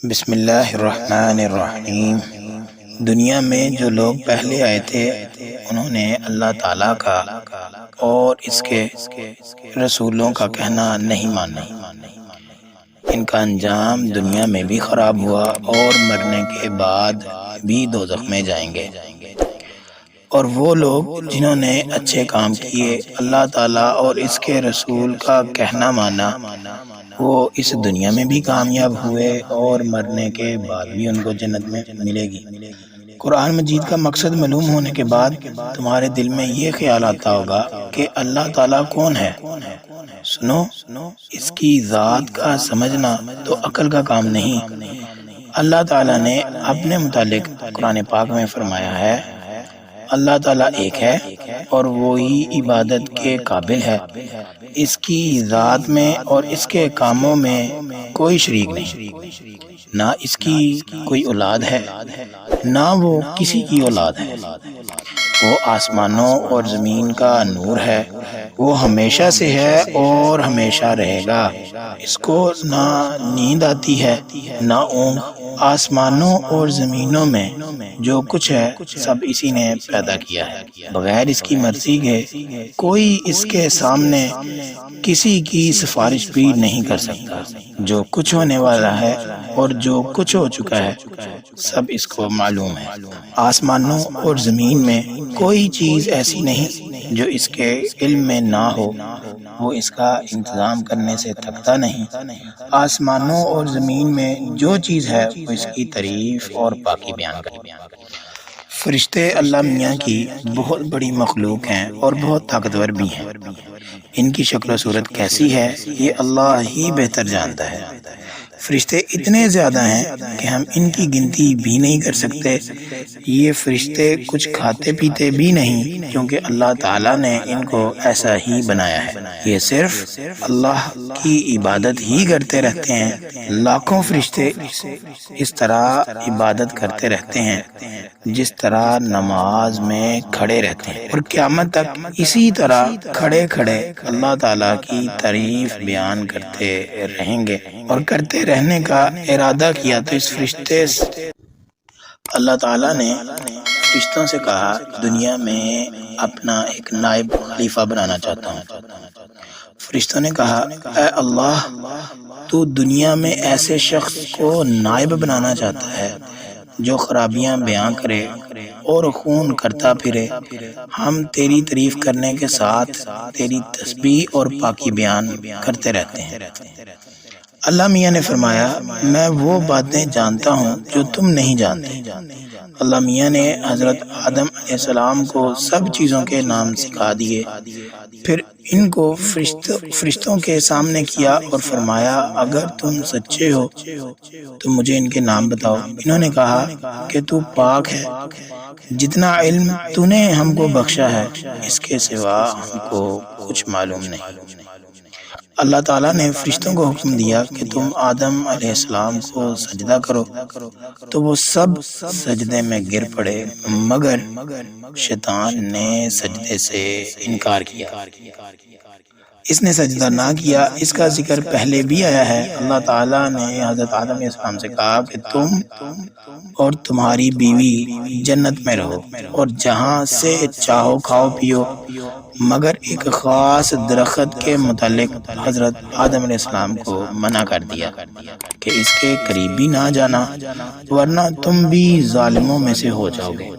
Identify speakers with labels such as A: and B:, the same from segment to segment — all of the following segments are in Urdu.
A: بسم اللہ الرحمن الرحیم۔ دنیا میں جو لوگ پہلے آئے تھے انہوں نے اللہ تعالیٰ کا اور اس کے رسولوں کا کہنا نہیں مانا۔ ان کا انجام دنیا میں بھی خراب ہوا اور مرنے کے بعد بھی دوزخ میں جائیں گے۔ اور وہ لوگ جنہوں نے اچھے کام کیے، اللہ تعالیٰ اور اس کے رسول کا کہنا مانا، وہ اس دنیا میں بھی کامیاب ہوئے اور مرنے کے بعد بھی ان کو جنت میں ملے گی۔ قرآن مجید کا مقصد معلوم ہونے کے بعد تمہارے دل میں یہ خیال آتا ہوگا کہ اللہ تعالیٰ کون ہے۔ سنو، اس کی ذات کا سمجھنا تو عقل کا کام نہیں۔ اللہ تعالیٰ نے اپنے متعلق قرآن پاک میں فرمایا ہے، اللہ تعالیٰ ایک ہے اور وہی عبادت کے قابل ہے۔ اس کی ذات میں اور اس کے کاموں میں کوئی شریک نہیں، نہ اس کی کوئی اولاد ہے نہ وہ کسی کی اولاد ہے۔ وہ آسمانوں اور زمین کا نور ہے، وہ ہمیشہ سے ہے اور ہمیشہ رہے گا۔ اس کو نہ نیند آتی ہے نہ اونگ۔ آسمانوں اور زمینوں میں جو کچھ ہے سب اسی نے پیدا کیا ہے، بغیر اس کی مرضی کے کوئی اس کے سامنے کسی کی سفارش بھی نہیں کر سکتا۔ جو کچھ ہونے والا ہے اور جو کچھ ہو چکا ہے سب اس کو معلوم ہے۔ آسمانوں اور زمین میں کوئی چیز ایسی نہیں جو اس کے علم میں نہ ہو۔ وہ اس کا انتظام کرنے سے تھکتا نہیں۔ آسمانوں اور زمین میں جو چیز ہے وہ اس کی تعریف اور پاکی بیان کرتی ہے۔ فرشتے اللہ میاں کی بہت بڑی مخلوق ہیں اور بہت طاقتور بھی ہیں۔ ان کی شکل و صورت کیسی ہے یہ اللہ ہی بہتر جانتا ہے۔ فرشتے اتنے زیادہ ہیں کہ ہم ان کی گنتی بھی نہیں کر سکتے۔ یہ فرشتے کچھ کھاتے پیتے بھی نہیں کیونکہ اللہ تعالیٰ نے ان کو ایسا ہی بنایا ہے۔ یہ صرف اللہ کی عبادت ہی کرتے رہتے ہیں۔ لاکھوں فرشتے اس طرح عبادت کرتے رہتے ہیں جس طرح نماز میں کھڑے رہتے ہیں، اور قیامت تک اسی طرح کھڑے کھڑے اللہ تعالیٰ کی تعریف بیان کرتے رہیں گے۔ اور کرتے رہنے کا ارادہ کیا تو اس فرشتے اللہ تعالیٰ نے فرشتوں سے کہا، دنیا میں اپنا ایک نائب خلیفہ بنانا چاہتا ہوں۔ فرشتوں نے کہا، اے اللہ، تو دنیا میں ایسے شخص کو نائب بنانا چاہتا ہے جو خرابیاں بیان کرے اور خون کرتا پھرے۔ ہم تیری تعریف کرنے کے ساتھ تیری تسبیح اور پاکی بیان کرتے رہتے ہیں۔ اللہ میاں نے فرمایا، میں وہ باتیں جانتا ہوں جو تم نہیں جانتے۔ اللہ میاں نے حضرت آدم علیہ السلام کو سب چیزوں کے نام سکھا دیے، پھر ان کو فرشتوں کے سامنے کیا اور فرمایا، اگر تم سچے ہو تو مجھے ان کے نام بتاؤ۔ انہوں نے کہا کہ تو پاک ہے، جتنا علم تو نے ہم کو بخشا ہے اس کے سوا ہم کو کچھ معلوم نہیں۔ اللہ تعالیٰ نے فرشتوں کو حکم دیا کہ تم آدم علیہ السلام کو سجدہ کرو، تو وہ سب سجدے میں گر پڑے مگر شیطان نے سجدے سے انکار کیا۔ اس نے سجدہ نہ کیا۔ اس کا ذکر پہلے بھی آیا ہے۔ اللہ تعالیٰ نے حضرت آدم علیہ السلام سے کہا کہ تم اور تمہاری بیوی جنت میں رہو اور جہاں سے چاہو کھاؤ پیو، مگر ایک خاص درخت کے متعلق حضرت آدم علیہ السلام کو منع کر دیا کہ اس کے قریب بھی نہ جانا ورنہ تم بھی ظالموں میں سے ہو جاؤ گے۔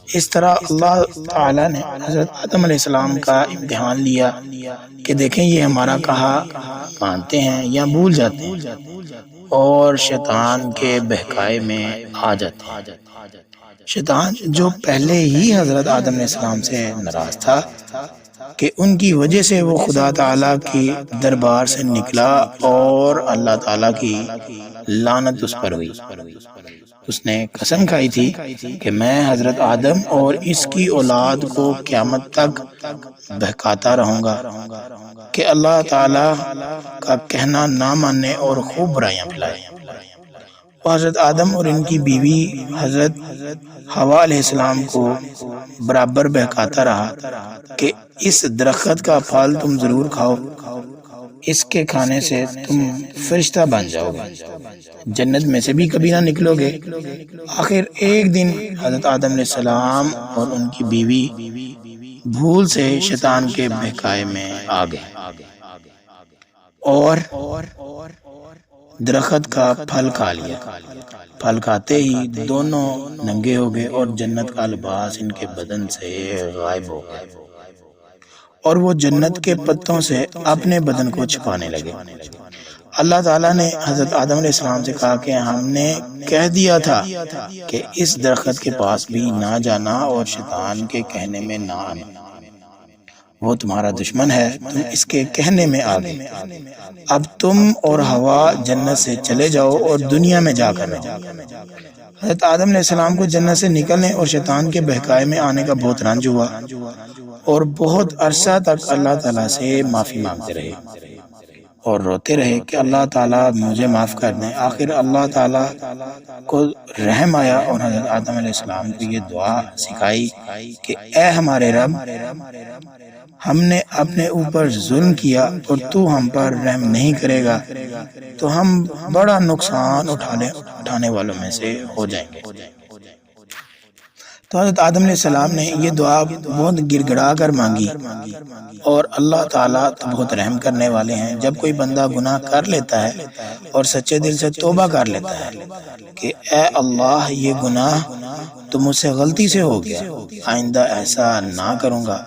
A: اس طرح اللہ تعالیٰ نے حضرت آدم علیہ السلام کا امتحان لیا کہ دیکھیں یہ ہمارا کہا مانتے ہیں یا بھول جاتے ہیں، اور شیطان کے بہکائے میں آ جاتے ہیں۔ شیطان جو پہلے ہی حضرت آدم علیہ السلام سے ناراض تھا کہ ان کی وجہ سے وہ خدا تعالیٰ کی دربار سے نکلا اور اللہ تعالیٰ کی لعنت اس پر ہوئی۔ اس نے قسم کھائی تھی کہ میں حضرت آدم اور اس کی اولاد کو قیامت تک بہکاتا رہوں گا کہ اللہ تعالیٰ کا کہنا نہ مانے اور خوب برائیاں پھیلائے۔ وہ حضرت آدم اور ان کی بیوی حضرت حوا علیہ السلام کو برابر بہکاتا رہا کہ اس درخت کا پھل تم ضرور کھاؤ، اس کے کھانے سے تم فرشتہ بن جاؤ گے، جنت میں سے بھی کبھی نہ نکلو گے۔ آخر ایک دن حضرت آدم علیہ السلام اور ان کی بیوی بھول سے شیطان کے بہکائے میں آ گئے اور درخت کا پھل کھا لیا۔ پھل کھاتے ہی دونوں ننگے ہو گئے اور جنت کا لباس ان کے بدن سے غائب ہو گیا، اور وہ جنت کے پتوں سے اپنے بدن کو چھپانے لگے۔ اللہ تعالیٰ نے حضرت آدم علیہ السلام سے کہا کہ ہم نے کہہ دیا تھا کہ اس درخت کے پاس بھی نہ جانا اور شیطان کے کہنے میں نہ آنا، وہ تمہارا دشمن ہے، تم اس کے کہنے میں آ گئے۔ اب تم اور ہوا جنت سے چلے جاؤ اور دنیا میں جا کر رہو۔ حضرت آدم علیہ السلام کو جنت سے نکلنے اور شیطان کے بہکائے میں آنے کا بہت رنج ہوا اور بہت عرصہ تک اللہ تعالیٰ سے معافی مانگتے رہے اور روتے رہے کہ اللہ تعالیٰ مجھے معاف کر دیں۔ آخر اللہ تعالیٰ کو رحم آیا اور حضرت آدم علیہ السلام کو یہ دعا سکھائی کہ اے ہمارے رب، ہم نے اپنے اوپر ظلم کیا اور تو ہم پر رحم نہیں کرے گا تو ہم بڑا نقصان اٹھانے والوں میں سے ہو جائیں گے۔ تو حضرت آدم علیہ السلام نے یہ دعا بہت گڑ گڑا کر مانگی، اور اللہ تعالیٰ تو بہت رحم کرنے والے ہیں۔ جب کوئی بندہ گناہ کر لیتا ہے اور سچے دل سے توبہ کر لیتا ہے کہ اے اللہ یہ گناہ تو مجھ سے غلطی سے ہو گیا، آئندہ ایسا نہ کروں گا،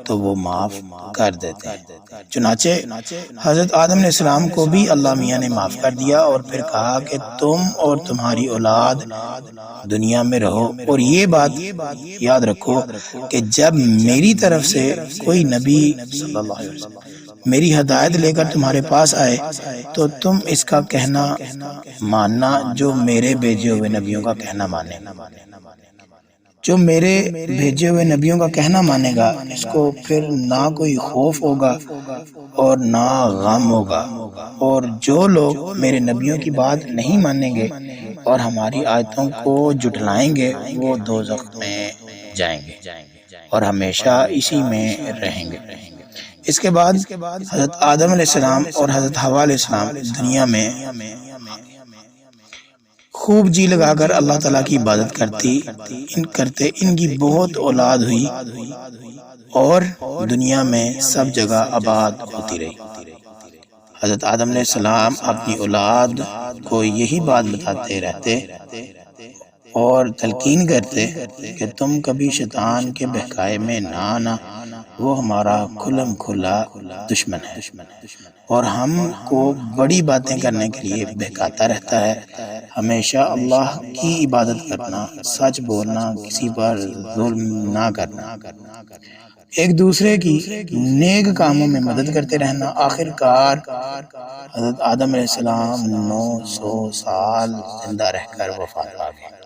A: تو وہ معاف کر دیتے ہیں۔ چنانچہ حضرت آدم علیہ السلام کو بھی اللہ میاں نے معاف کر دیا اور پھر کہا کہ تم اور تمہاری اولاد دنیا میں رہو، اور یہ بات یاد رکھو کہ جب میری طرف سے کوئی نبی صلی اللہ علیہ وسلم میری ہدایت لے کر تمہارے پاس آئے تو تم اس کا کہنا ماننا جو میرے بھیجے ہوئے نبیوں کا کہنا مانے گا۔ جو میرے بھیجے ہوئے نبیوں کا کہنا مانے گا، اس کو پھر نہ کوئی خوف ہوگا اور نہ غم ہوگا، اور جو لوگ میرے نبیوں کی بات نہیں مانیں گے اور ہماری آیتوں کو جھٹلائیں گے وہ دوزخ میں جائیں گے اور ہمیشہ اسی میں رہیں گے۔ اس کے بعد حضرت آدم علیہ السلام اور حضرت حوا علیہ السلام دنیا میں خوب جی لگا کر اللہ تعالیٰ کی عبادت کرتے ان کی بہت اولاد ہوئی اور دنیا میں سب جگہ آباد ہوتی رہی۔ حضرت آدم علیہ السلام اپنی اولاد کو یہی بات بتاتے رہتے اور تلقین کرتے کہ تم کبھی شیطان کے بہکائے میں نہ آنا، وہ ہمارا کھلم کھلا دشمن ہے اور ہم کو بڑی باتیں کرنے کے لیے بہکاتا رہتا ہے۔ ہمیشہ اللہ کی عبادت کرنا، سچ بولنا، کسی پر ظلم نہ کرنا، ایک دوسرے کی نیک کاموں میں مدد کرتے رہنا۔ آخر کار حضرت آدم علیہ السلام 900 سال زندہ رہ کر وفات پا گئے۔